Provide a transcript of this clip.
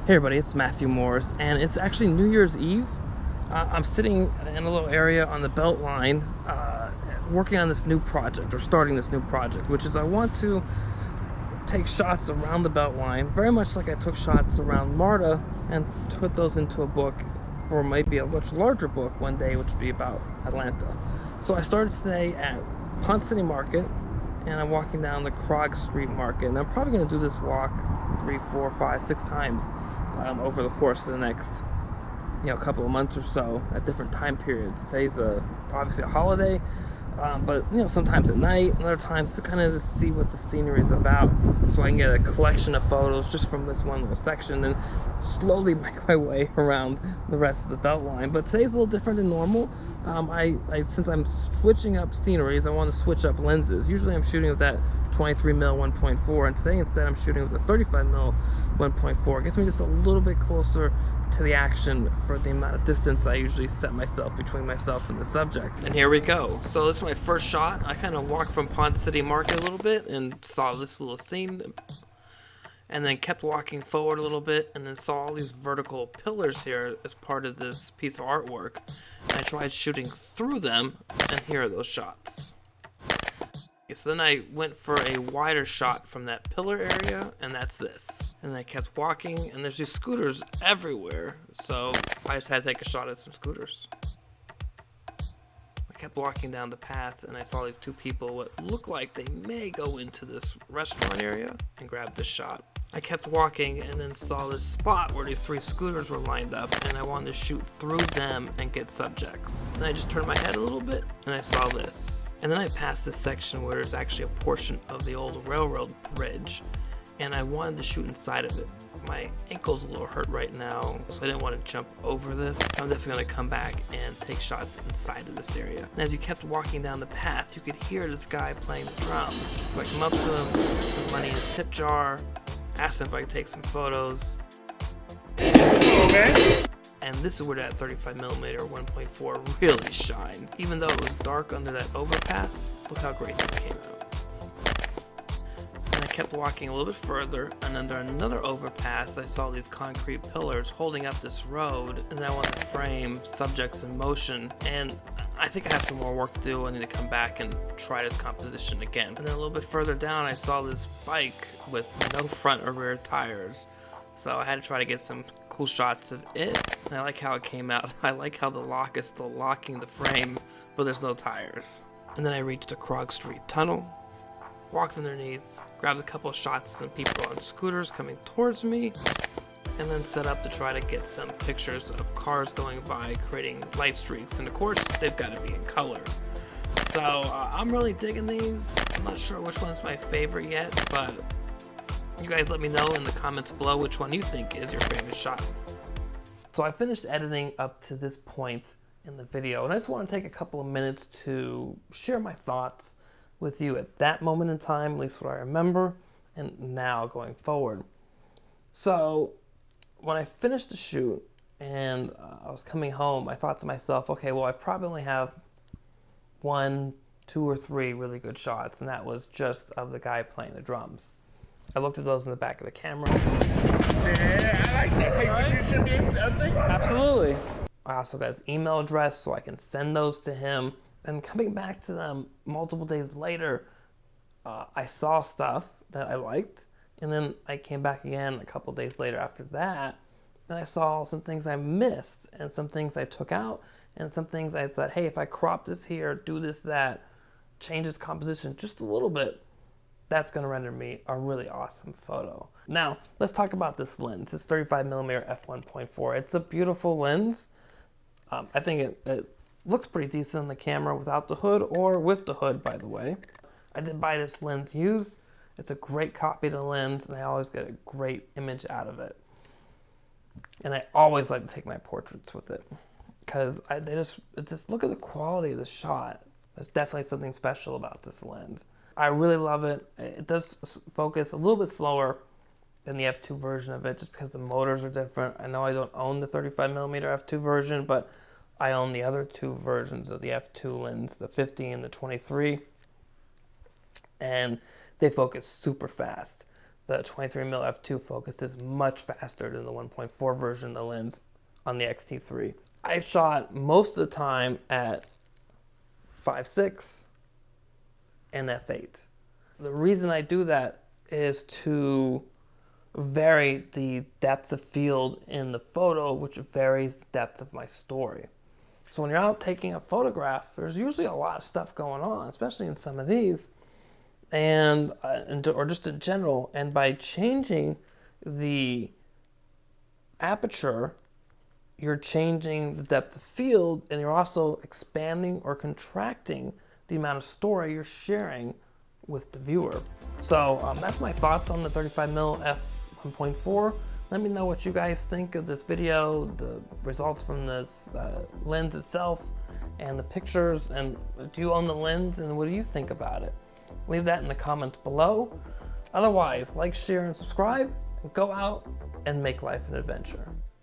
Hey everybody, it's Matthew Morris, and it's actually New Year's Eve. I'm sitting in a little area on the Beltline, working on this new project, or starting this new project, which is I want to take shots around the Beltline, very much like I took shots around MARTA, and put those into a book for maybe a much larger book one day, which would be about Atlanta. So I started today at Ponce City Market, and I'm walking down the Krog Street Market, and I'm probably going to do this walk 3, 4, 5, 6 times over the course of the next, couple of months or so at different time periods. Today's obviously a holiday, but sometimes at night, and other times to kind of just see what the scenery is about, so I can get a collection of photos just from this one little section, and slowly make my way around the rest of the Beltline. But today's a little different than normal. Since I'm switching up sceneries, I want to switch up lenses. Usually I'm shooting with that 23mm 1.4, and today instead I'm shooting with a 35mm 1.4. It gets me just a little bit closer to the action for the amount of distance I usually set myself between myself and the subject. And here we go. So this is my first shot. I kind of walked from Ponce City Market a little bit and saw this little scene, and then kept walking forward a little bit, and then saw all these vertical pillars here as part of this piece of artwork. And I tried shooting through them, and here are those shots. So then I went for a wider shot from that pillar area, and that's this. And I kept walking, and there's these scooters everywhere, so I just had to take a shot at some scooters. I kept walking down the path, and I saw these two people what looked like they may go into this restaurant area, and grabbed this shot. I kept walking and then saw this spot where these 3 scooters were lined up, and I wanted to shoot through them and get subjects. Then I just turned my head a little bit, and I saw this. And then I passed this section where there's actually a portion of the old railroad bridge, and I wanted to shoot inside of it. My ankle's a little hurt right now, so I didn't want to jump over this. I'm definitely going to come back and take shots inside of this area. And as you kept walking down the path, you could hear this guy playing the drums. So I come up to him, put some money in his tip jar, asked him if I could take some photos. Okay. And this is where that 35mm 1.4 really shined. Even though it was dark under that overpass, look how great that came out. And I kept walking a little bit further, and under another overpass, I saw these concrete pillars holding up this road, and I wanted to frame subjects in motion. And I think I have some more work to do. I need to come back and try this composition again. And then a little bit further down, I saw this bike with no front or rear tires. So I had to try to get some cool shots of it. And I like how it came out. I like how the lock is still locking the frame, but there's no tires. And then I reached the Krog Street tunnel, walked underneath, grabbed a couple of shots of some people on scooters coming towards me, and then set up to try to get some pictures of cars going by, creating light streaks. And of course, they've got to be in color. So I'm really digging these. I'm not sure which one's my favorite yet, but you guys let me know in the comments below which one you think is your favorite shot. So I finished editing up to this point in the video, and I just want to take a couple of minutes to share my thoughts with you at that moment in time, at least what I remember, and now going forward. So when I finished the shoot and I was coming home, I thought to myself, okay, well, I probably only have 1, 2, or 3 really good shots, and that was just of the guy playing the drums. I looked at those in the back of the camera. Yeah, I like that. Hey, right? Could you send me something? Absolutely. I also got his email address so I can send those to him. And coming back to them multiple days later, I saw stuff that I liked. And then I came back again a couple days later after that, and I saw some things I missed, and some things I took out, and some things I thought, hey, if I crop this here, do this, that, change its composition just a little bit, that's going to render me a really awesome photo. Now, let's talk about this lens. It's 35mm f1.4. It's a beautiful lens. I think it looks pretty decent on the camera without the hood, or with the hood, by the way. I did buy this lens used. It's a great copy of the lens, and I always get a great image out of it. And I always like to take my portraits with it, because just look at the quality of the shot. There's definitely something special about this lens. I really love it. It does focus a little bit slower than the f2 version of it, just because the motors are different. I know I don't own the 35mm f2 version, but I own the other 2 versions of the f2 lens, the 50 and the 23. And they focus super fast. the 23mm f2 focus is much faster than the 1.4 version of the lens on the X-T3. I've shot most of the time at 5.6 and f8. The reason I do that is to vary the depth of field in the photo, which varies the depth of my story. So when you're out taking a photograph, there's usually a lot of stuff going on, especially in some of these, or just in general. And by changing the aperture, you're changing the depth of field, and you're also expanding or contracting the amount of story you're sharing with the viewer. So that's my thoughts on the 35mm f1.4. Let me know what you guys think of this video, the results from this lens itself, and the pictures, and do you own the lens, and what do you think about it? Leave that in the comments below. Otherwise, like, share, and subscribe, and go out and make life an adventure.